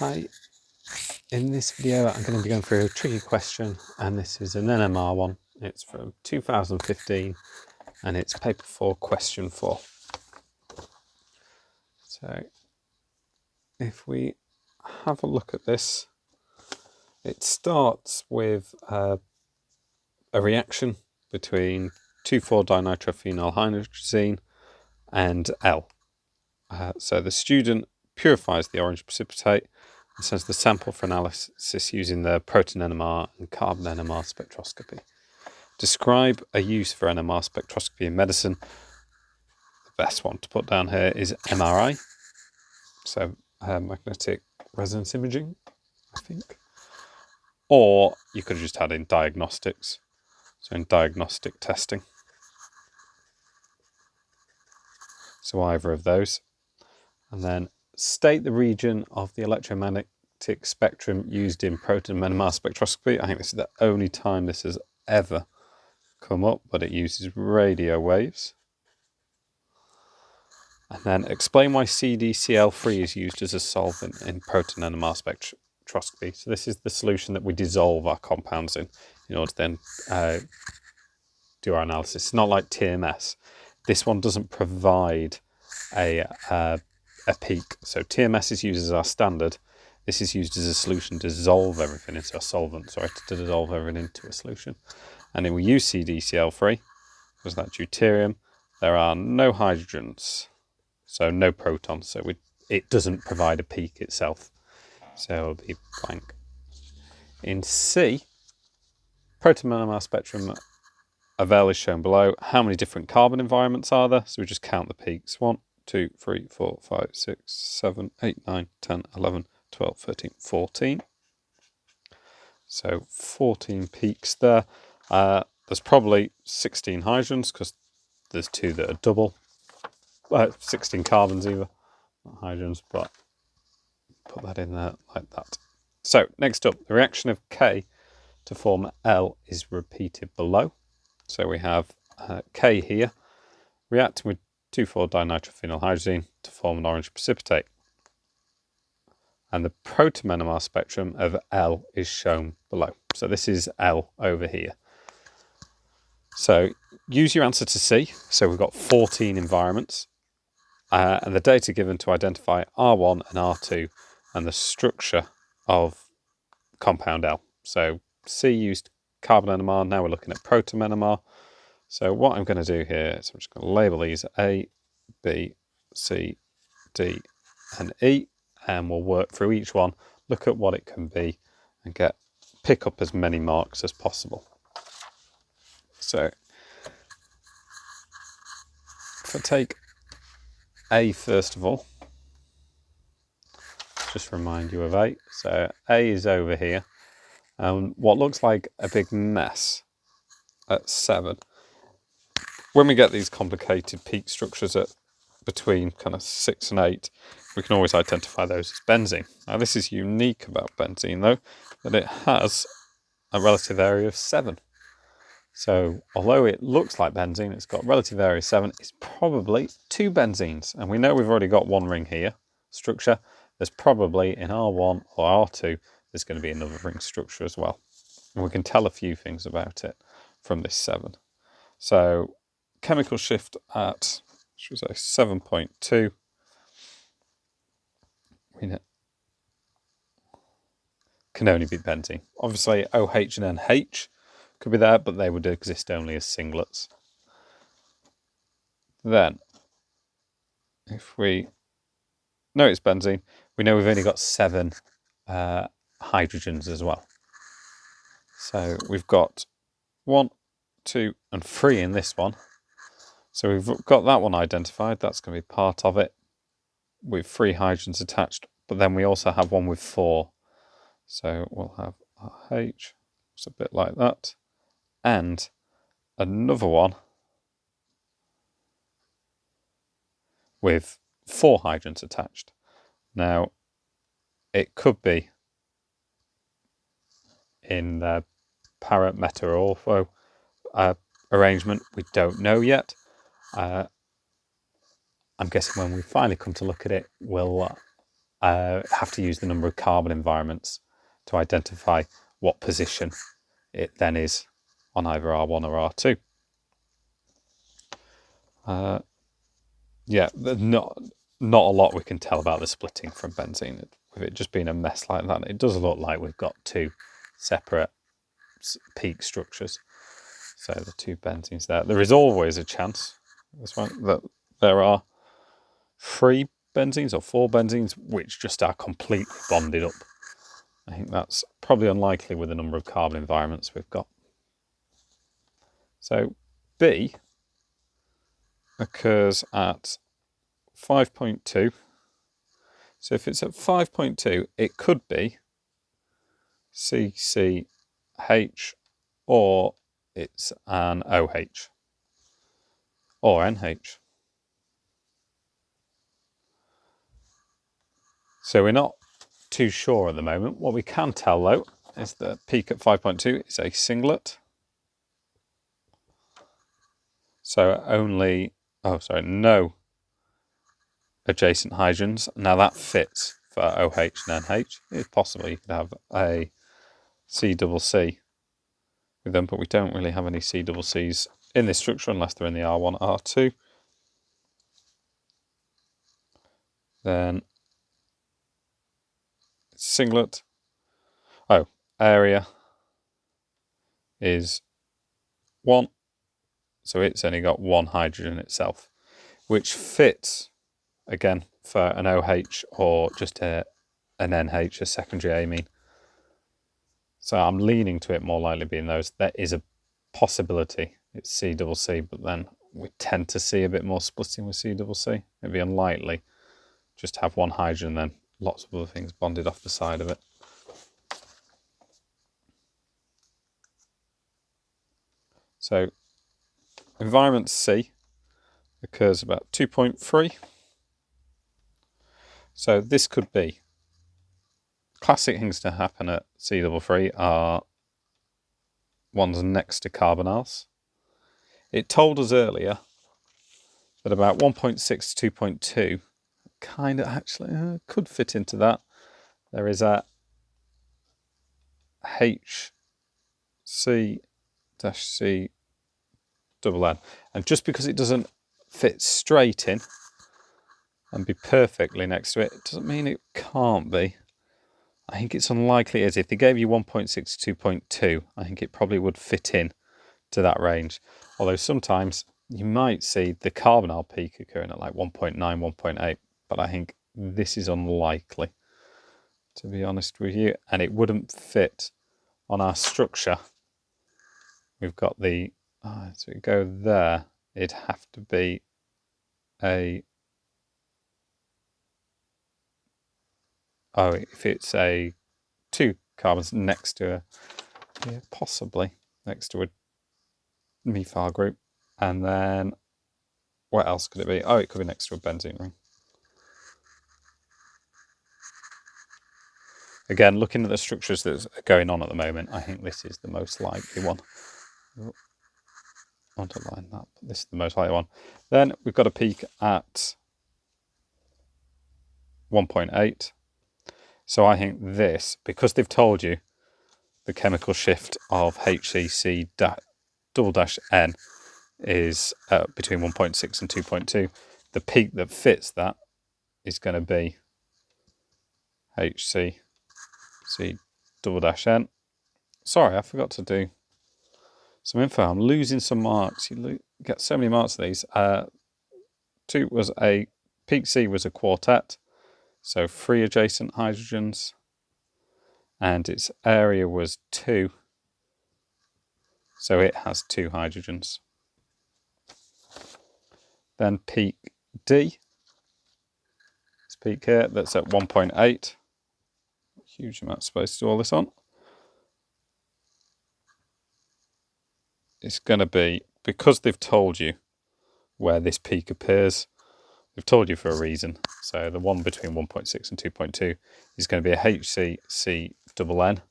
Hi, in this video I'm going to be going through a tricky question, and this is an NMR one. It's from 2015 and it's paper 4 question 4. So if we have a look at this, it starts with a reaction between 2,4-dinitrophenylhydrazine and L. So the student purifies the orange precipitate and sends the sample for analysis using the protein NMR and carbon NMR spectroscopy. Describe a use for NMR spectroscopy in medicine. The best one to put down here is MRI, so magnetic resonance imaging, I think. Or you could have just had in diagnostics, so in diagnostic testing. So either of those. And then state the region of the electromagnetic spectrum used in proton NMR spectroscopy. I think this is the only time this has ever come up, but it uses radio waves. And then explain why CDCl3 is used as a solvent in proton NMR spectroscopy. So this is the solution that we dissolve our compounds in order to then do our analysis. It's not like TMS. This one doesn't provide a peak. So TMS is used as our standard. This is used as a solution to dissolve everything into a solvent, to dissolve everything into a solution. And then we use CDCl3 because that's deuterium. There are no hydrogens, so no protons. So it doesn't provide a peak itself. So it'll be blank. In C, proton NMR spectrum of L is shown below. How many different carbon environments are there? So we just count the peaks. 1, 2, 3, 4, 5, 6, 7, 8, 9, 10, 11, 12, 13, 14. So 14 peaks there. There's probably 16 hydrogens because there's 2 that are double. 16 carbons either, not hydrogens, but put that in there like that. So next up, the reaction of K to form L is repeated below. So we have K here reacting with 2,4-dinitrophenylhydrazine to form an orange precipitate. And the proton NMR spectrum of L is shown below. So this is L over here. So use your answer to C. So we've got 14 environments. And the data given to identify R1 and R2 and the structure of compound L. So C used carbon NMR, now we're looking at proton NMR. So what I'm going to do here is I'm just going to label these A, B, C, D and E, and we'll work through each one, look at what it can be and pick up as many marks as possible. So if I take A first of all, just remind you of A. So A is over here, and what looks like a big mess at 7. When we get these complicated peak structures at between kind of 6 and 8, we can always identify those as benzene. Now this is unique about benzene though, that it has a relative area of 7. So although it looks like benzene, it's got relative area of 7, it's probably 2 benzenes. And we know we've already got one ring here, structure. There's probably in R1 or R2, there's going to be another ring structure as well. And we can tell a few things about it from this 7. So chemical shift at, should we say 7.2. Can only be benzene. Obviously OH and NH could be there, but they would exist only as singlets. Then, if we know it's benzene, we know we've only got 7 hydrogens as well. So we've got 1, 2 and 3 in this one. So we've got that one identified, that's going to be part of it, with 3 hydrogens attached, but then we also have one with 4. So we'll have RH, it's a bit like that, and another one with 4 hydrogens attached. Now, it could be in the para, meta, or ortho arrangement. We don't know yet. I'm guessing when we finally come to look at it, we'll have to use the number of carbon environments to identify what position it then is on either R1 or R2. Yeah, not a lot we can tell about the splitting from benzene. With it just being a mess like that, it does look like we've got two separate peak structures. So the two benzenes there. There is always a chance that there are 3 benzenes or 4 benzenes which just are completely bonded up. I think that's probably unlikely with the number of carbon environments we've got. So B occurs at 5.2. So if it's at 5.2, it could be CCH or it's an OH or NH. So we're not too sure at the moment. What we can tell though is that peak at 5.2 is a singlet. So no adjacent hydrogens. Now that fits for OH and NH. It's possible you could have a CCC with them, but we don't really have any CCCs in this structure unless they're in the R1, R2. Then singlet. Area is 1. So it's only got 1 hydrogen itself, which fits again for an OH or just an NH, a secondary amine. So I'm leaning to it more likely being those. There is a possibility it's CCC, but then we tend to see a bit more splitting with CCC. It'd be unlikely just have 1 hydrogen and then lots of other things bonded off the side of it. So environment C occurs about 2.3. So this could be classic things to happen at C33 are ones next to carbonyls. It told us earlier that about 1.6 to 2.2 kind of actually could fit into that. There is a HC-C double N, and just because it doesn't fit straight in and be perfectly next to it, it doesn't mean it can't be. I think it's unlikely as if they gave you 1.6 to 2.2, I think it probably would fit in to that range. Although sometimes you might see the carbonyl peak occurring at like 1.9, 1.8, but I think this is unlikely, to be honest with you, and it wouldn't fit on our structure. We've got the, so we go there, it'd have to be if it's a 2 carbons next to possibly next to a methyl group, and then what else could it be? It could be next to a benzene ring. Again, looking at the structures that are going on at the moment, I think this is the most likely one. Underline that, but this is the most likely one. Then we've got a peak at 1.8. So I think this, because they've told you the chemical shift of HCC double dash N is between 1.6 and 2.2, the peak that fits that is going to be HCC double dash N. Sorry, I forgot to do some info. I'm losing some marks. You get so many marks of these. Peak C was a quartet. So 3 adjacent hydrogens, and its area was 2, so it has 2 hydrogens. Then peak D, this peak here, that's at 1.8, huge amount of space to do all this on. It's going to be, because they've told you where this peak appears, they've told you for a reason. So the one between 1.6 and 2.2 is going to be a HCC double N,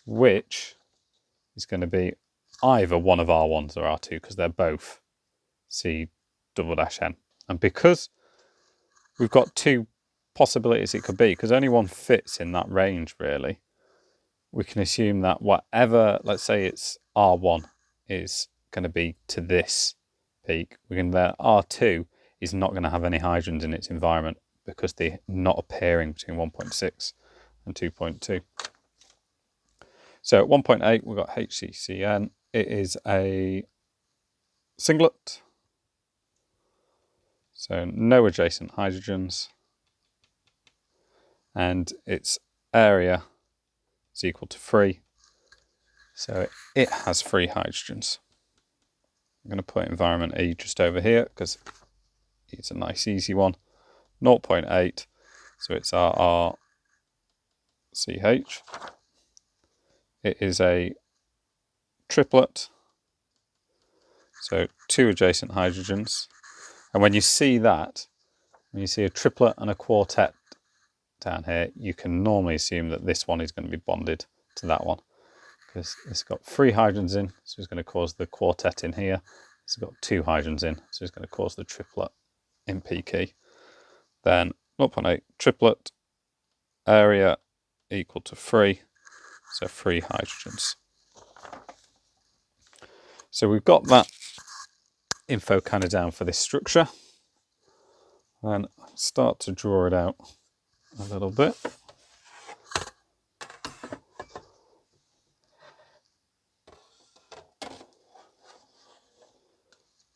which is going to be either one of R1s or R2 because they're both C double dash N. And because we've got 2 possibilities it could be, because only one fits in that range really. We can assume that whatever, let's say it's R1 is going to be to this peak, we can there R2 is not going to have any hydrogens in its environment because they're not appearing between 1.6 and 2.2. So at 1.8 we've got HCCN. It is a singlet, so no adjacent hydrogens, and its area is equal to 3, so it has 3 hydrogens. I'm going to put environment E just over here because it's a nice easy one. 0.8, so it's our RCH. It is a triplet, so 2 adjacent hydrogens. And when you see that, when you see a triplet and a quartet down here, you can normally assume that this one is going to be bonded to that one, because it's got 3 hydrogens in, so it's going to cause the quartet in here. It's got 2 hydrogens in, so it's going to cause the triplet in PK. Then 0.8 triplet, area equal to 3, so 3 hydrogens. So we've got that info kind of down for this structure, and start to draw it out a little bit.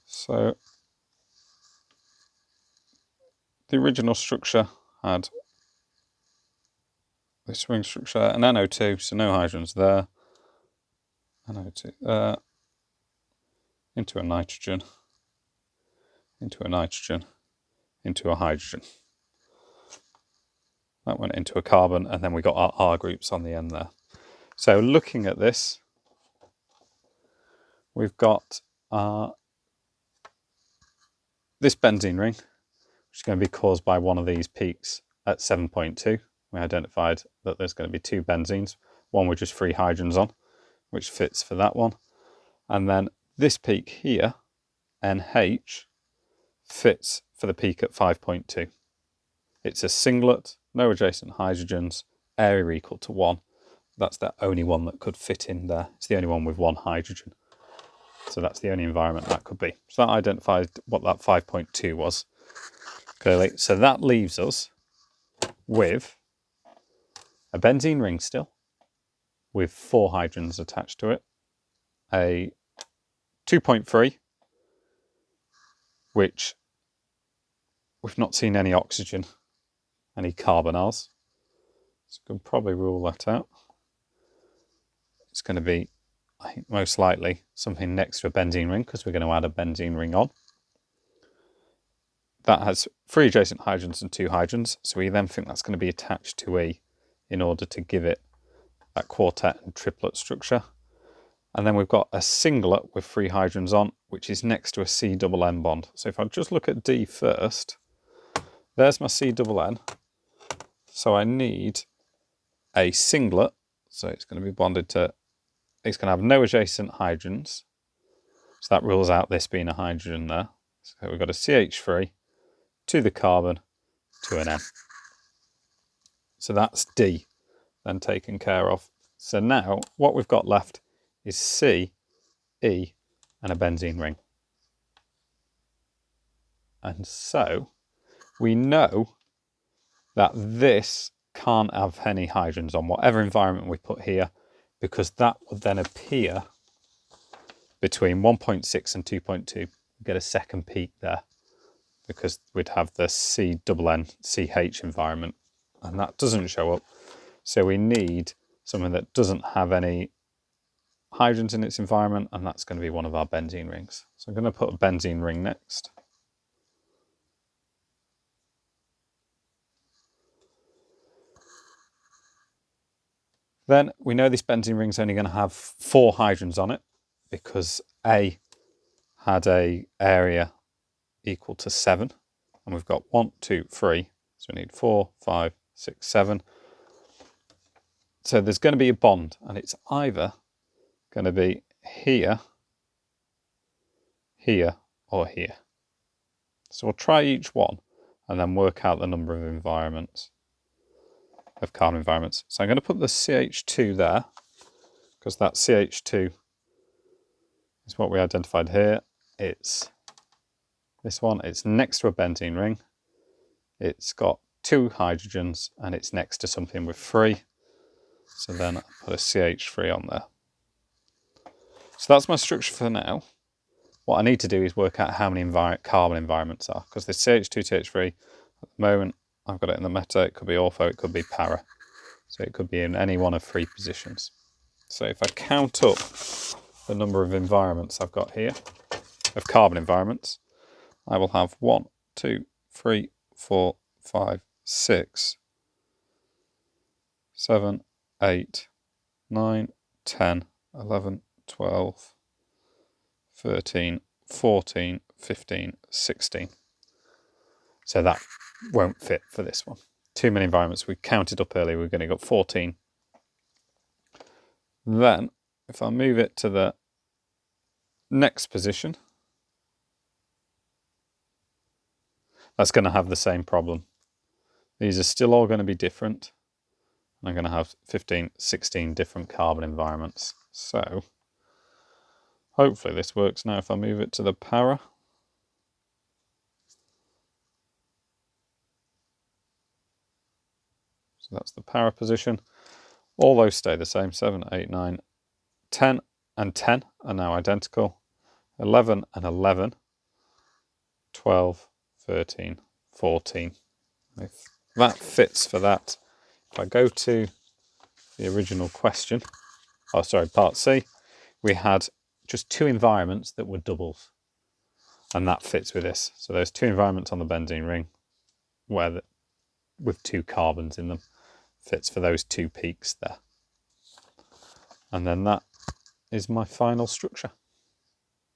So the original structure had this ring structure, an NO2, so no hydrogens there, NO2 there, into a nitrogen, into a nitrogen, into a hydrogen. That went into a carbon, and then we got our R groups on the end there. So looking at this, we've got this benzene ring, which is going to be caused by one of these peaks at 7.2. We identified that there's going to be 2 benzenes, one with just 3 hydrogens on, which fits for that one. And then this peak here, NH, fits for the peak at 5.2. It's a singlet, no adjacent hydrogens, area equal to 1. That's the only one that could fit in there. It's the only one with 1 hydrogen. So that's the only environment that could be. So that identified what that 5.2 was clearly. So that leaves us with a benzene ring still with 4 hydrogens attached to it, a 2.3, which we've not seen any oxygen, any carbonyls, so we can probably rule that out. It's going to be, I think, most likely something next to a benzene ring, because we're going to add a benzene ring on. That has 3 adjacent hydrogens and 2 hydrogens, so we then think that's going to be attached to E in order to give it that quartet and triplet structure. And then we've got a singlet with 3 hydrogens on, which is next to a C-double-N bond. So if I just look at D first, there's my C-double-N. So I need a singlet, so it's going to be bonded to, it's going to have no adjacent hydrogens. So that rules out this being a hydrogen there. So we've got a CH3 to the carbon to an N. So that's D then taken care of. So now what we've got left is C, E, and a benzene ring. And so we know that this can't have any hydrogens on whatever environment we put here, because that would then appear between 1.6 and 2.2. We get a second peak there because we'd have the C-double-N CH environment, and that doesn't show up. So we need something that doesn't have any hydrogens in its environment, and that's going to be one of our benzene rings. So I'm going to put a benzene ring next. Then we know this benzene ring is only going to have 4 hydrogens on it, because A had a area equal to 7, and we've got 1, 2, 3, so we need 4, 5, 6, 7. So there's going to be a bond, and it's either going to be here, here, or here. So we'll try each one and then work out the number of environments, of carbon environments. So I'm going to put the CH2 there, because that CH2 is what we identified here. It's this one. It's next to a benzene ring. It's got 2 hydrogens, and it's next to something with 3. So then I'll put a CH3 on there. So that's my structure for now. What I need to do is work out how many carbon environments are, because the CH2, CH3, at the moment, I've got it in the meta. It could be ortho, it could be para. So it could be in any one of 3 positions. So if I count up the number of environments I've got here, of carbon environments, I will have 1, 2, 3, 4, 5, 6, 7, 8, 9, 10, 11, 12, 13, 14, 15, 16. So that won't fit for this one. Too many environments. We counted up earlier, we're going to get 14. Then, if I move it to the next position, that's going to have the same problem. These are still all going to be different. I'm going to have 15, 16 different carbon environments. So, hopefully this works now if I move it to the para. So that's the para position. All those stay the same. 7, 8, 9, 10 and 10 are now identical. 11 and 11, 12, 13, 14. If that fits for that, if I go to the original question, oh sorry, part C, we had just 2 environments that were doubles, and that fits with this. So there's 2 environments on the benzene ring with 2 carbons in them, fits for those 2 peaks there. And then that is my final structure.